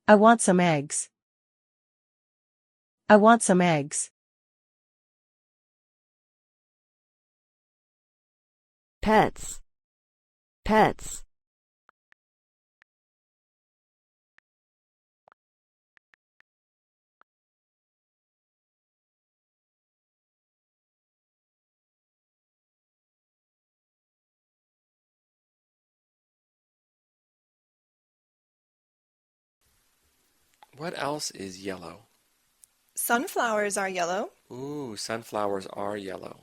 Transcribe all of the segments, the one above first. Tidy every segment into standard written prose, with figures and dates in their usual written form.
I want some eggs. I want some eggs. Pets. Pets. What else is yellow? Sunflowers are yellow. Ooh, sunflowers are yellow.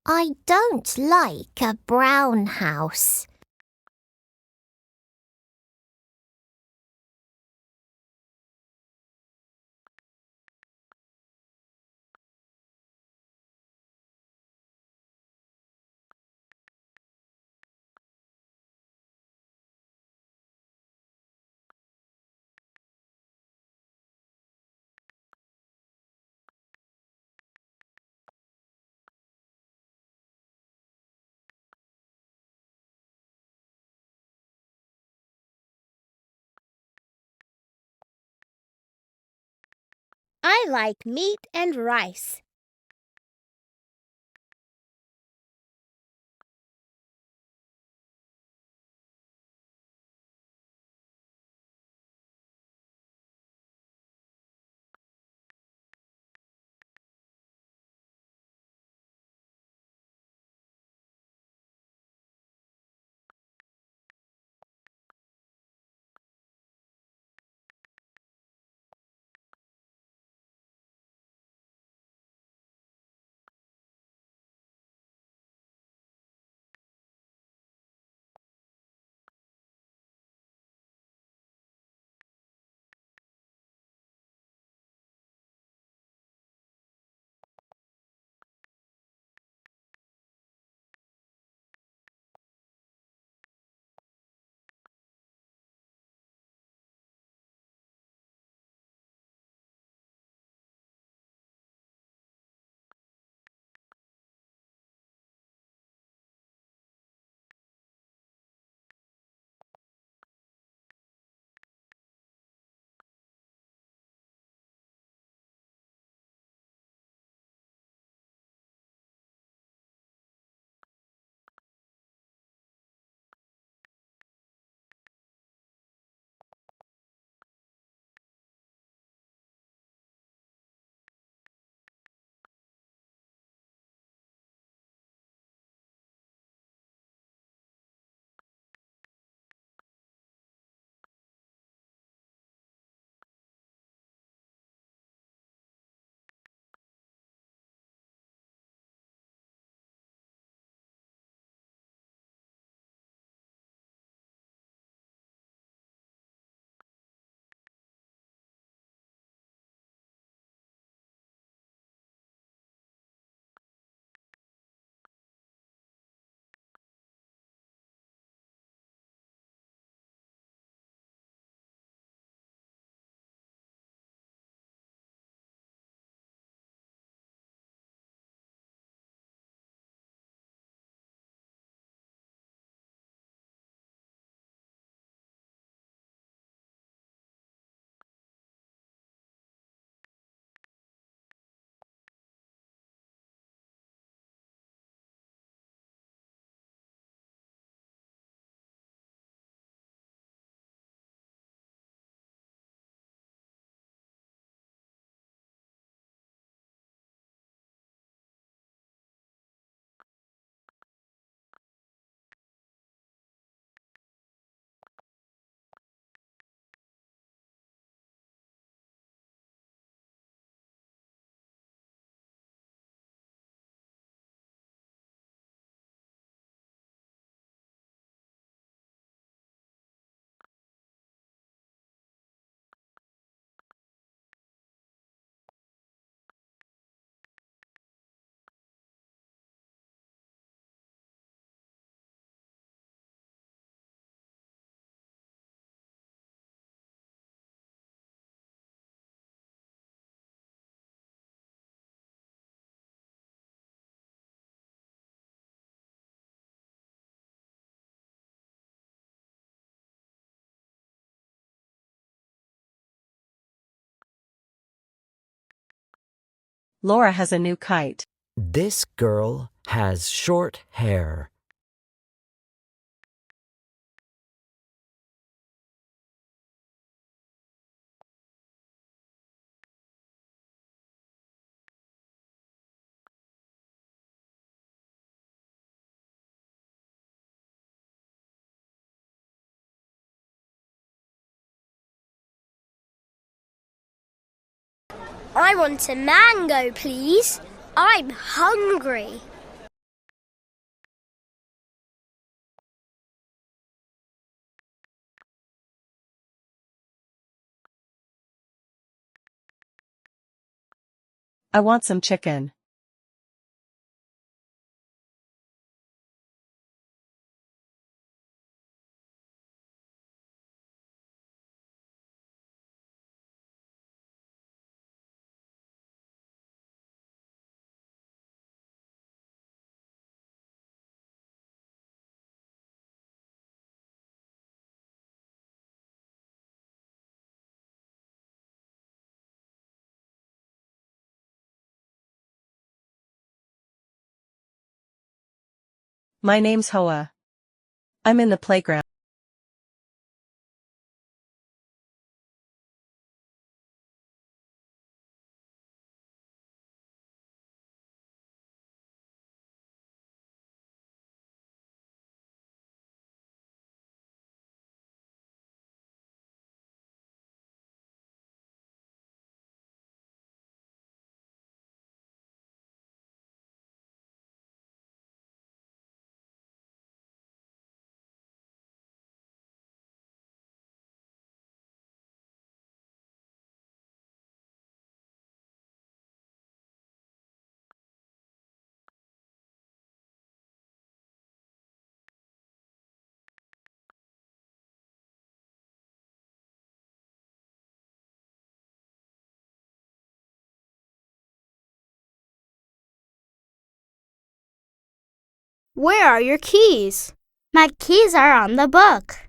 I don't like a brown house. I like meat and rice. Laura has a new kite. This girl has short hair. I want a mango, please. I'm hungry. I want some chicken. My name's Hoa. I'm in the playground. Where are your keys? My keys are on the book.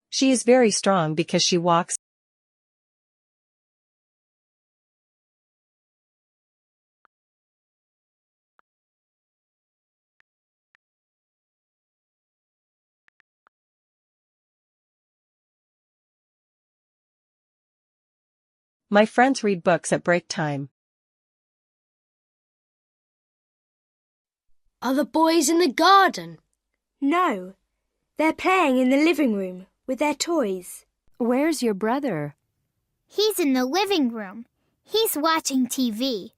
She is very strong because she walks. My friends read books at break time. Are the boys in the garden? No, they're playing in the living room with their toys. Where's your brother? He's in the living room. He's watching TV.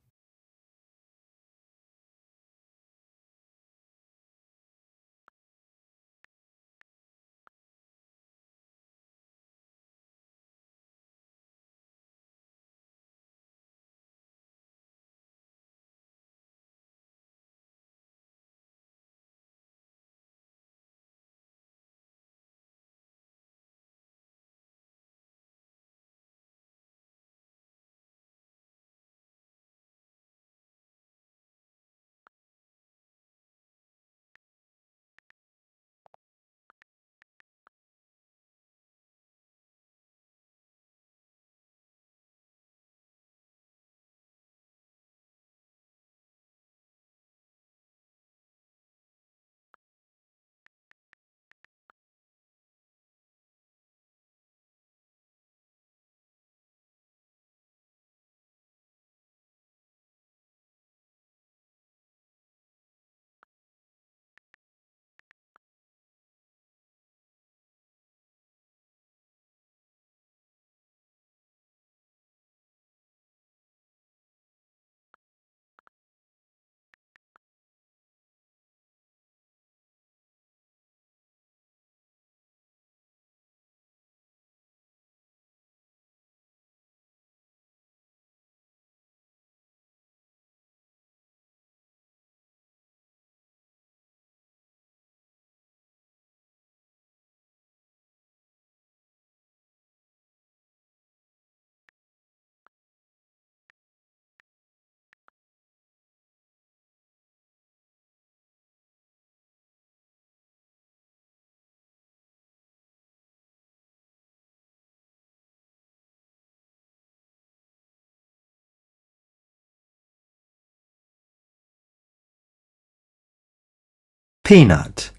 Peanut.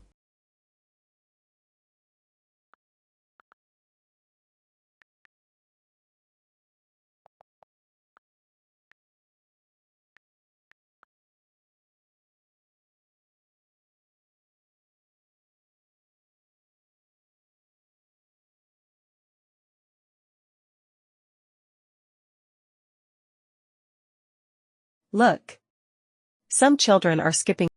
Look. Some children are skipping.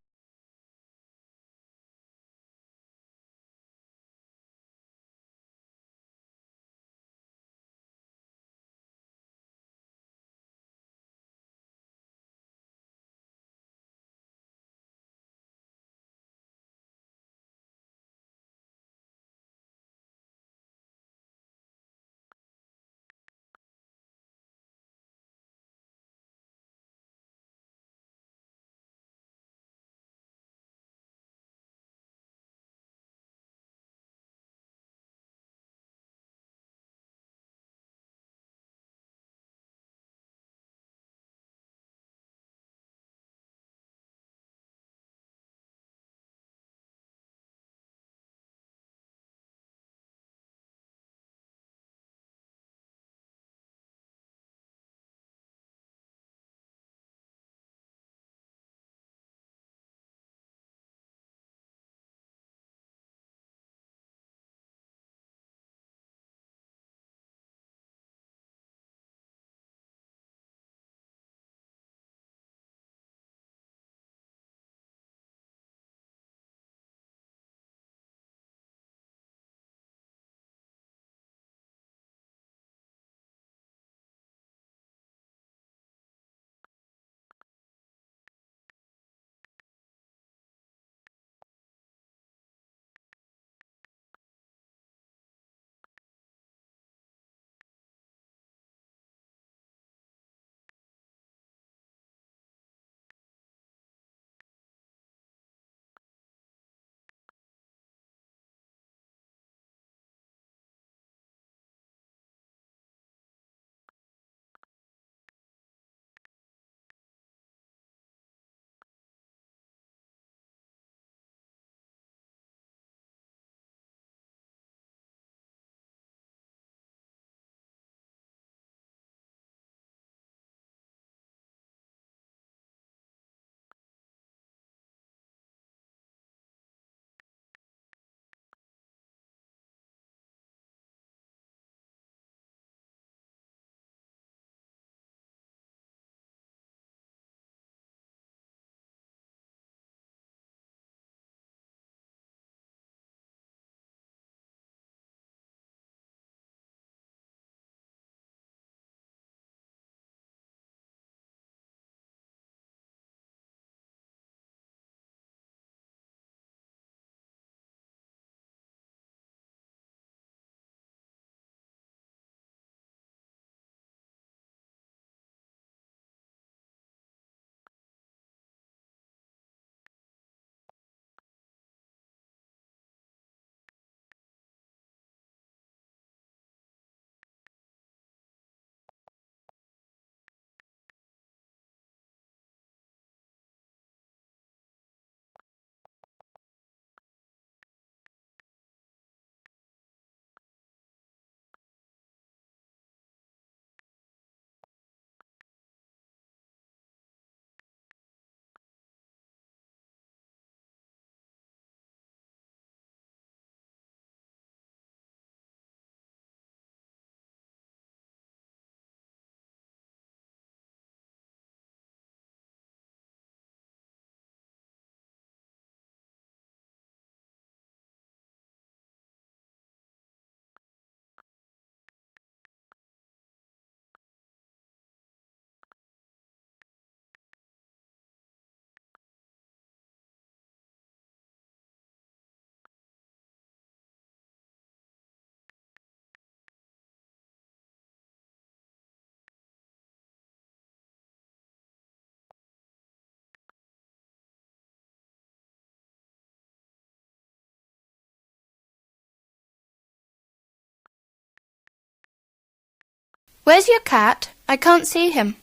Where's your cat? I can't see him.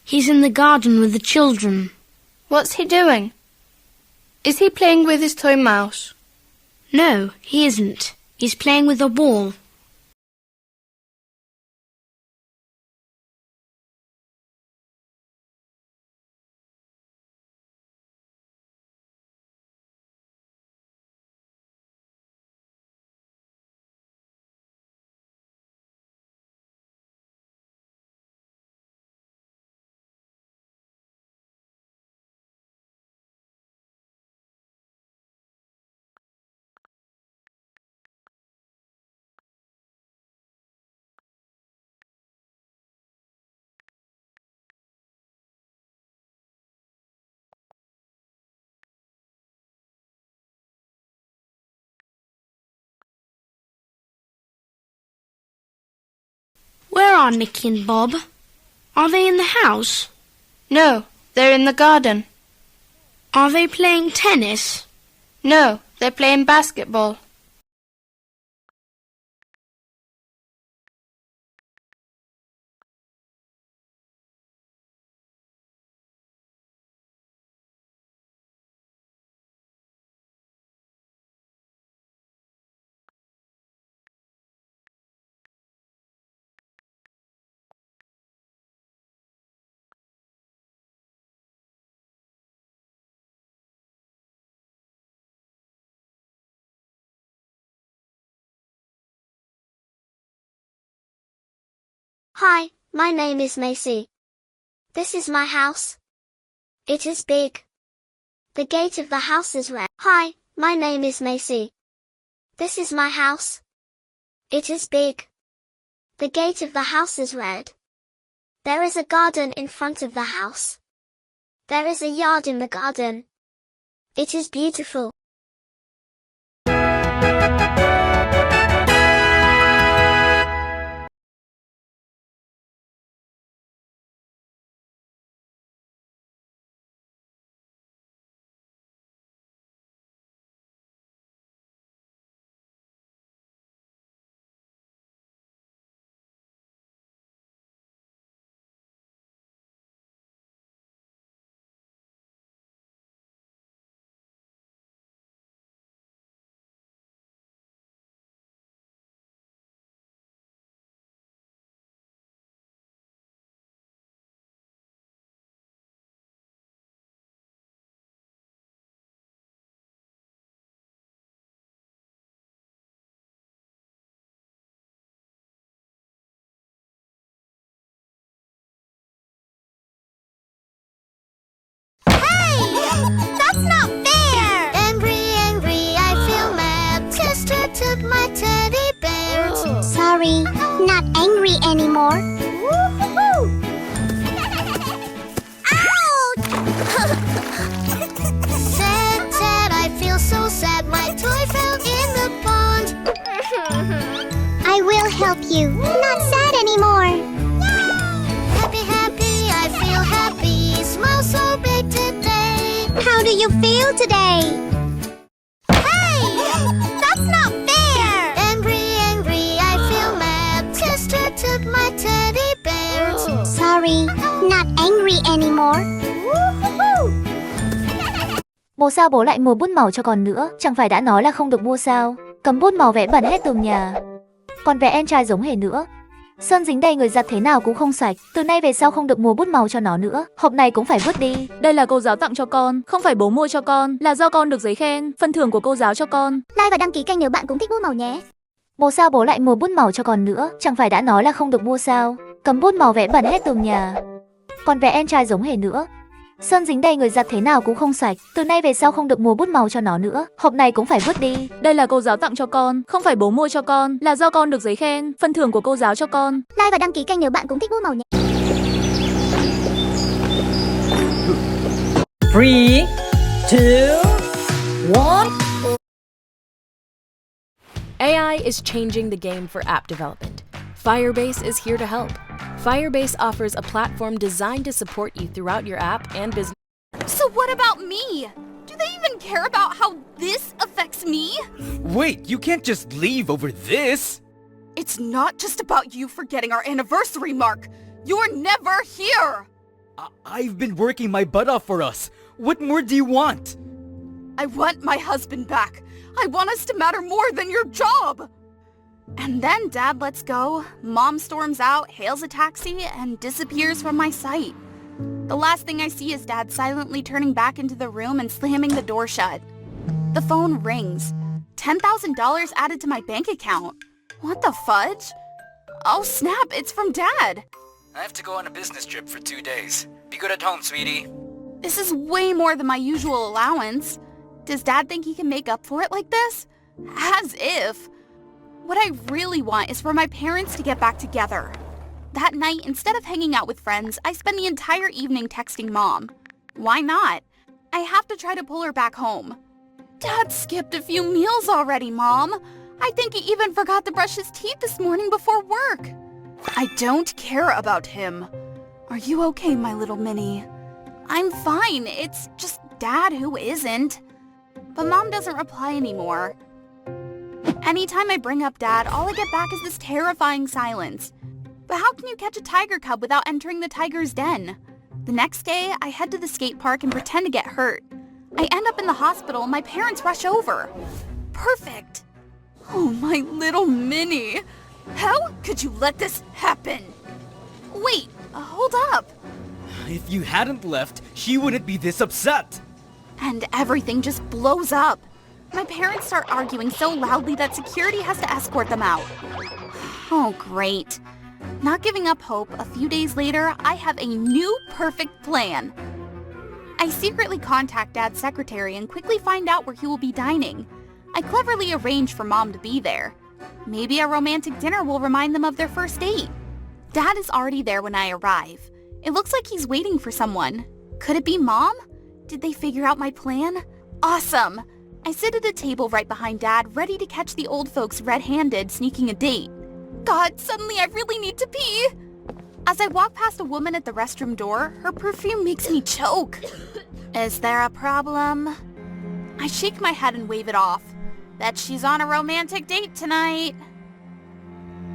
He's in the garden with the children. What's he doing? Is he playing with his toy mouse? No, he isn't. He's playing with a ball. Where are Nicky and Bob? Are they in the house? No, they're in the garden. Are they playing tennis? No, they're playing basketball. Hi, my name is Macy. This is my house. It is big. The gate of the house is red. Hi, my name is Macy. This is my house. It is big. The gate of the house is red. There is a garden in front of the house. There is a yard in the garden. It is beautiful. That's not fair! Angry, I feel mad. Sister took my teddy bears. Sorry, not angry anymore. Woo-hoo-hoo! Ouch! Sad, I feel so sad. My toy fell in the pond. I will help you. Not sad anymore. Happy, I feel happy. Smile so big today. How do you feel today? Hey! That's not fair! Angry, I feel mad. Sister took my teddy bears. Sorry, not angry anymore. Woo-hoo-hoo! Bố sao bố lại mua bút màu cho con nữa? Chẳng phải đã nói là không được mua sao? Cấm bút màu vẽ bẩn hết tường nhà. Còn vẽ em trai giống hề nữa. Sơn dính đầy người giặt thế nào cũng không sạch. Từ nay về sau không được mua bút màu cho nó nữa. Hộp này cũng phải vứt đi. Đây là cô giáo tặng cho con, không phải bố mua cho con, là do con được giấy khen, phần thưởng của cô giáo cho con. Like và đăng ký kênh nếu bạn cũng thích bút màu nhé. Bố sao bố lại mua bút màu cho con nữa? Chẳng phải đã nói là không được mua sao? Cấm bút màu vẽ bẩn hết tường nhà. Còn vẽ em trai giống hề nữa. Sơn dính đầy người giặt thế nào cũng không sạch. Từ nay về sau không được mua bút màu cho nó nữa. Hộp này cũng phải vứt đi. Đây là cô giáo tặng cho con, không phải bố mua cho con, là do con được giấy khen, phần thưởng của cô giáo cho con. Like và đăng ký kênh nếu bạn cũng thích bút màu nhé. 3, 2, 1. AI is changing the game for app development. Firebase is here to help. Firebase offers a platform designed to support you throughout your app and business. So what about me? Do they even care about how this affects me? Wait, you can't just leave over this! It's not just about you forgetting our anniversary, Mark. You're never here! I've been working my butt off for us. What more do you want? I want my husband back. I want us to matter more than your job. And then Dad lets go, Mom storms out, hails a taxi, and disappears from my sight. The last thing I see is Dad silently turning back into the room and slamming the door shut. The phone rings. $10,000 added to my bank account. What the fudge? Oh snap, it's from Dad. I have to go on a business trip for 2 days. Be good at home, sweetie. This is way more than my usual allowance. Does Dad think he can make up for it like this? As if. What I really want is for my parents to get back together. That night, instead of hanging out with friends, I spend the entire evening texting Mom. Why not? I have to try to pull her back home. Dad skipped a few meals already, Mom. I think he even forgot to brush his teeth this morning before work. I don't care about him. Are you okay, my little Minnie? I'm fine. It's just Dad who isn't. But Mom doesn't reply anymore. Anytime I bring up Dad, all I get back is this terrifying silence. But how can you catch a tiger cub without entering the tiger's den? The next day, I head to the skate park and pretend to get hurt. I end up in the hospital and my parents rush over. Perfect. Oh, my little Minnie. How could you let this happen? Wait, hold up. If you hadn't left, she wouldn't be this upset. And everything just blows up. My parents start arguing so loudly that security has to escort them out. Oh, great. Not giving up hope, a few days later, I have a new perfect plan. I secretly contact Dad's secretary and quickly find out where he will be dining. I cleverly arrange for Mom to be there. Maybe a romantic dinner will remind them of their first date. Dad is already there when I arrive. It looks like he's waiting for someone. Could it be Mom? Did they figure out my plan? Awesome! I sit at a table right behind Dad, ready to catch the old folks red-handed sneaking a date. God, suddenly I really need to pee! As I walk past a woman at the restroom door, her perfume makes me choke. Is there a problem? I shake my head and wave it off. Bet she's on a romantic date tonight.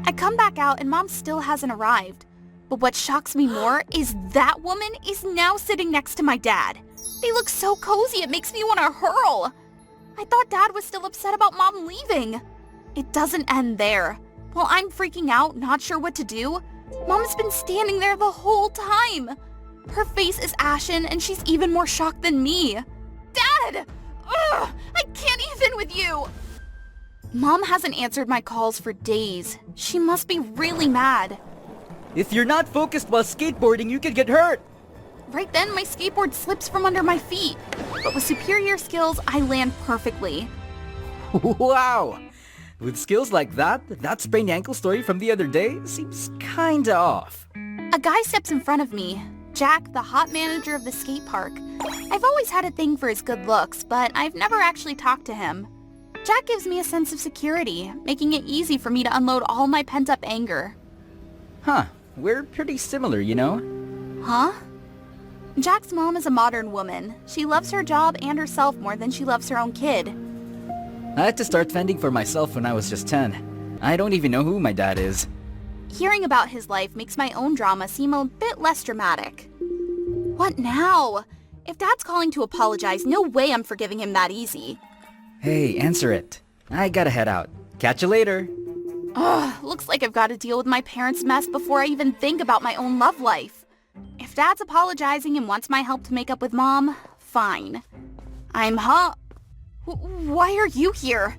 I come back out and Mom still hasn't arrived. But what shocks me more is that woman is now sitting next to my dad. They look so cozy it makes me want to hurl. I thought Dad was still upset about Mom leaving. It doesn't end there. While I'm freaking out, not sure what to do, Mom's been standing there the whole time. Her face is ashen and she's even more shocked than me. Dad! Ugh, I can't even with you! Mom hasn't answered my calls for days. She must be really mad. If you're not focused while skateboarding, you could get hurt. Right then, my skateboard slips from under my feet. But with superior skills, I land perfectly. Wow! With skills like that sprained ankle story from the other day seems kinda off. A guy steps in front of me. Jack, the hot manager of the skate park. I've always had a thing for his good looks, but I've never actually talked to him. Jack gives me a sense of security, making it easy for me to unload all my pent-up anger. Huh, we're pretty similar, you know? Huh? Jack's mom is a modern woman. She loves her job and herself more than she loves her own kid. I had to start fending for myself when I was just 10. I don't even know who my dad is. Hearing about his life makes my own drama seem a bit less dramatic. What now? If Dad's calling to apologize, no way I'm forgiving him that easy. Hey, answer it. I gotta head out. Catch you later. Ugh, looks like I've got to deal with my parents' mess before I even think about my own love life. If Dad's apologizing and wants my help to make up with Mom, fine. Why are you here?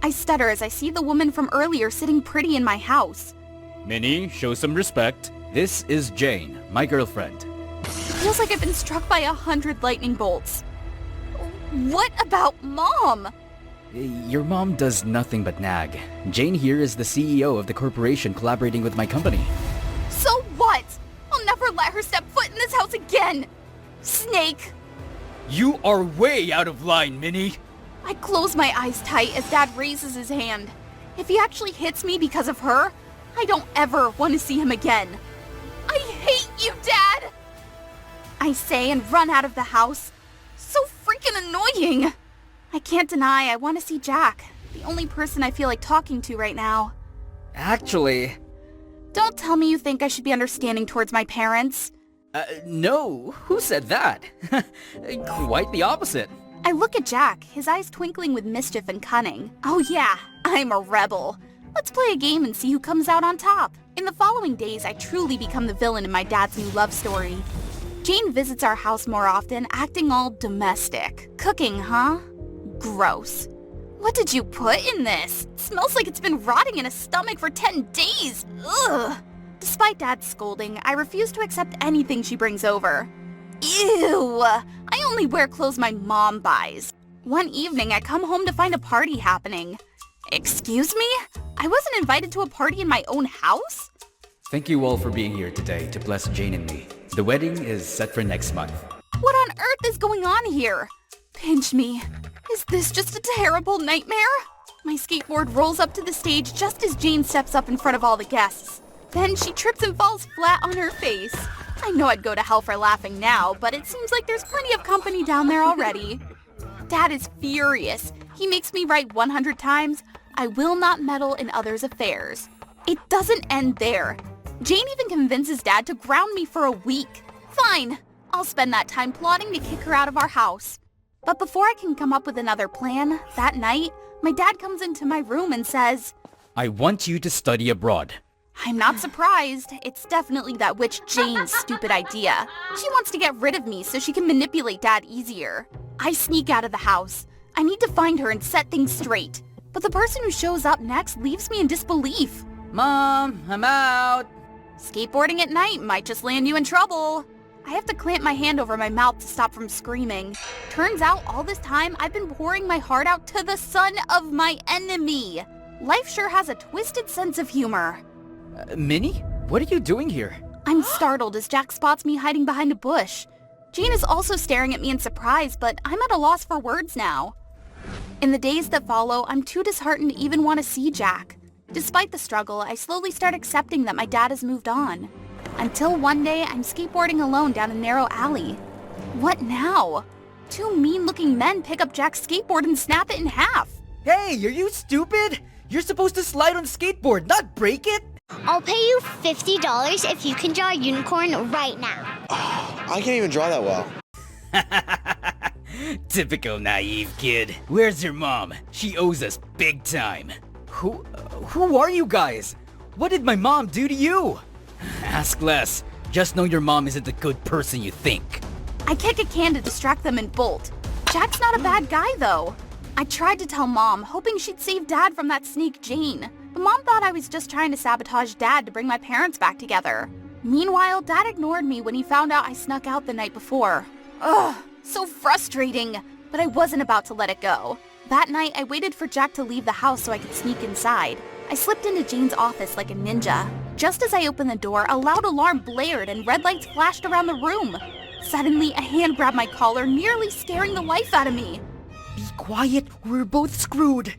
I stutter as I see the woman from earlier sitting pretty in my house. Minnie, show some respect. This is Jane, my girlfriend. Feels like I've been struck by 100 lightning bolts. What about Mom? Your mom does nothing but nag. Jane here is the CEO of the corporation collaborating with my company. So what? I'll never let her step foot in this house again! Snake! You are way out of line, Minnie! I close my eyes tight as Dad raises his hand. If he actually hits me because of her, I don't ever want to see him again. I hate you, Dad! I say and run out of the house. So freaking annoying! I can't deny I want to see Jack, the only person I feel like talking to right now. Actually... Don't tell me you think I should be understanding towards my parents. No, who said that? Quite the opposite. I look at Jack, his eyes twinkling with mischief and cunning. Oh yeah, I'm a rebel. Let's play a game and see who comes out on top. In the following days, I truly become the villain in my dad's new love story. Jane visits our house more often, acting all domestic. Cooking, huh? Gross. What did you put in this? It smells like it's been rotting in a stomach for 10 days. Ugh. Despite Dad's scolding, I refuse to accept anything she brings over. Ew! I only wear clothes my mom buys. One evening, I come home to find a party happening. Excuse me? I wasn't invited to a party in my own house? Thank you all for being here today to bless Jane and me. The wedding is set for next month. What on earth is going on here? Pinch me. Is this just a terrible nightmare? My skateboard rolls up to the stage just as Jane steps up in front of all the guests. Then she trips and falls flat on her face. I know I'd go to hell for laughing now, but it seems like there's plenty of company down there already. Dad is furious. He makes me write 100 times, "I will not meddle in others' affairs." It doesn't end there. Jane even convinces Dad to ground me for a week. Fine, I'll spend that time plotting to kick her out of our house. But before I can come up with another plan, that night, my dad comes into my room and says, I want you to study abroad. I'm not surprised. It's definitely that witch Jane's stupid idea. She wants to get rid of me so she can manipulate Dad easier. I sneak out of the house. I need to find her and set things straight. But the person who shows up next leaves me in disbelief. Mom, I'm out. Skateboarding at night might just land you in trouble. I have to clamp my hand over my mouth to stop from screaming. Turns out all this time I've been pouring my heart out to the son of my enemy. Life sure has a twisted sense of humor. Minnie? What are you doing here? I'm startled as Jack spots me hiding behind a bush. Jane is also staring at me in surprise, but I'm at a loss for words now. In the days that follow, I'm too disheartened to even want to see Jack. Despite the struggle, I slowly start accepting that my dad has moved on. Until one day, I'm skateboarding alone down a narrow alley. What now? Two mean-looking men pick up Jack's skateboard and snap it in half. Hey, are you stupid? You're supposed to slide on skateboard, not break it. I'll pay you $50 if you can draw a unicorn right now. I can't even draw that well. Typical naive kid. Where's your mom? She owes us big time. Who are you guys? What did my mom do to you? Ask less. Just know your mom isn't the good person you think. I kick a can to distract them and bolt. Jack's not a bad guy, though. I tried to tell Mom, hoping she'd save Dad from that sneak Jane. But Mom thought I was just trying to sabotage Dad to bring my parents back together. Meanwhile, Dad ignored me when he found out I snuck out the night before. Ugh, so frustrating. But I wasn't about to let it go. That night, I waited for Jack to leave the house so I could sneak inside. I slipped into Jane's office like a ninja. Just as I opened the door, a loud alarm blared and red lights flashed around the room. Suddenly, a hand grabbed my collar, nearly scaring the life out of me. Be quiet, we're both screwed.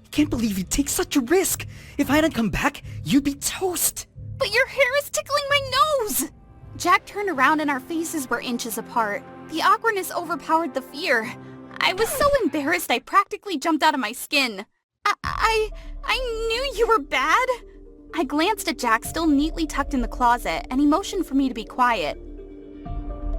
Can't believe you'd take such a risk. If I hadn't come back, you'd be toast. But your hair is tickling my nose! Jack turned around and our faces were inches apart. The awkwardness overpowered the fear. I was so embarrassed I practically jumped out of my skin. I knew you were bad. I glanced at Jack still neatly tucked in the closet, and he motioned for me to be quiet.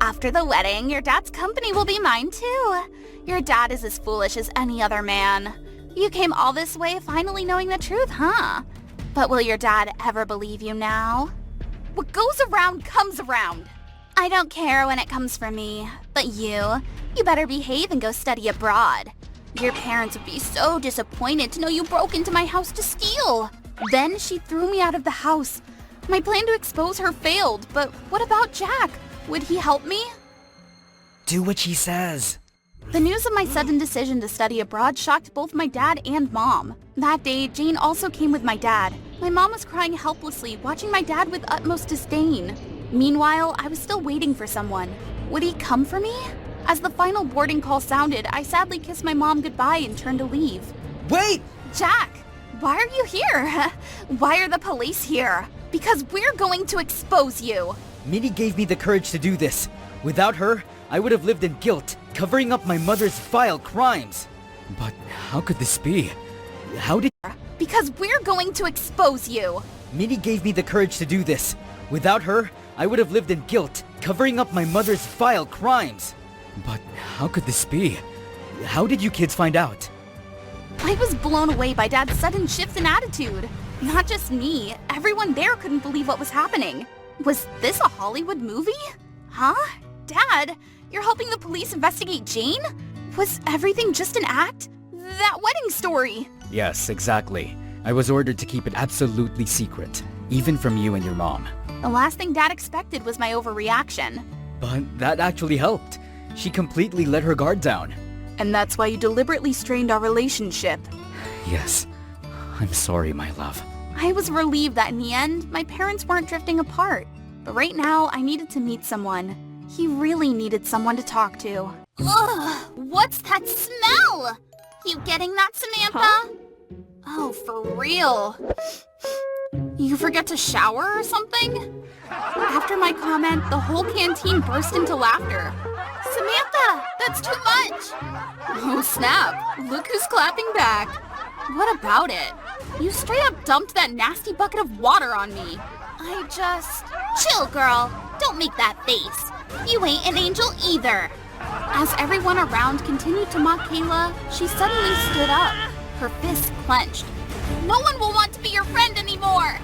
After the wedding, your dad's company will be mine too. Your dad is as foolish as any other man. You came all this way finally knowing the truth, huh? But will your dad ever believe you now? What goes around comes around. I don't care when it comes from me, but you better behave and go study abroad. Your parents would be so disappointed to know you broke into my house to steal. Then she threw me out of the house. My plan to expose her failed, but what about Jack? Would he help me? Do what she says. The news of my sudden decision to study abroad shocked both my dad and Mom. That day, Jane also came with my dad. My mom was crying helplessly, watching my dad with utmost disdain. Meanwhile, I was still waiting for someone. Would he come for me? As the final boarding call sounded, I sadly kissed my mom goodbye and turned to leave. Wait! Jack, why are you here? Why are the police here? Because we're going to expose you. Minnie gave me the courage to do this. Without her, I would have lived in guilt, covering up my mother's vile crimes. But how could this be? How did... Because we're going to expose you. Minnie gave me the courage to do this. Without her, I would have lived in guilt, covering up my mother's vile crimes. But how could this be? How did you kids find out? I was blown away by Dad's sudden shift in attitude. Not just me, everyone there couldn't believe what was happening. Was this a Hollywood movie? Huh? Dad, you're helping the police investigate Jane? Was everything just an act? That wedding story? Yes, exactly. I was ordered to keep it absolutely secret, even from you and your mom. The last thing Dad expected was my overreaction. But that actually helped. She completely let her guard down. And that's why you deliberately strained our relationship. Yes. I'm sorry, my love. I was relieved that in the end, my parents weren't drifting apart. But right now, I needed to meet someone. He really needed someone to talk to. Ugh! What's that smell? You getting that, Samantha? Huh? Oh, for real. You forget to shower or something? After my comment, the whole canteen burst into laughter. Samantha, that's too much! Oh snap, look who's clapping back. What about it? You straight up dumped that nasty bucket of water on me. Chill, girl. Don't make that face. You ain't an angel either. As everyone around continued to mock Kayla, she suddenly stood up, her fists clenched. No one will want to be your friend anymore.